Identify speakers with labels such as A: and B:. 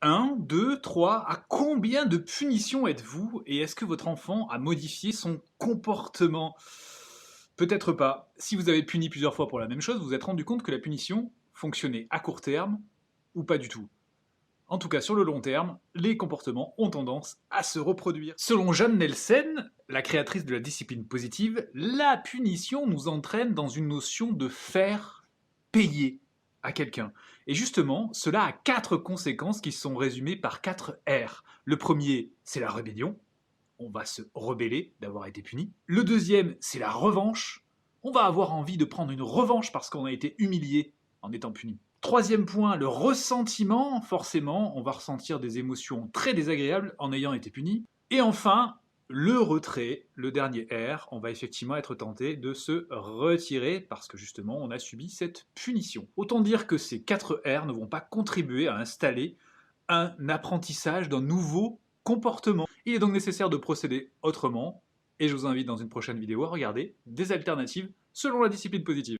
A: 1, 2, 3, à combien de punitions êtes-vous? Et est-ce que votre enfant a modifié son comportement? Peut-être pas. Si vous avez puni plusieurs fois pour la même chose, vous vous êtes rendu compte que la punition fonctionnait à court terme ou pas du tout. En tout cas, sur le long terme, les comportements ont tendance à se reproduire. Selon Jeanne Nelsen, la créatrice de la discipline positive, la punition nous entraîne dans une notion de faire payer à quelqu'un. Et justement, cela a 4 conséquences qui sont résumées par 4 R. Le premier, c'est la rébellion. On va se rebeller d'avoir été puni. Le deuxième, c'est la revanche. On va avoir envie de prendre une revanche parce qu'on a été humilié en étant puni. Troisième point, le ressentiment. Forcément, on va ressentir des émotions très désagréables en ayant été puni. Et enfin, le retrait, le dernier R, on va effectivement être tenté de se retirer parce que justement on a subi cette punition. Autant dire que ces 4 R ne vont pas contribuer à installer un apprentissage d'un nouveau comportement. Il est donc nécessaire de procéder autrement et je vous invite dans une prochaine vidéo à regarder des alternatives selon la discipline positive.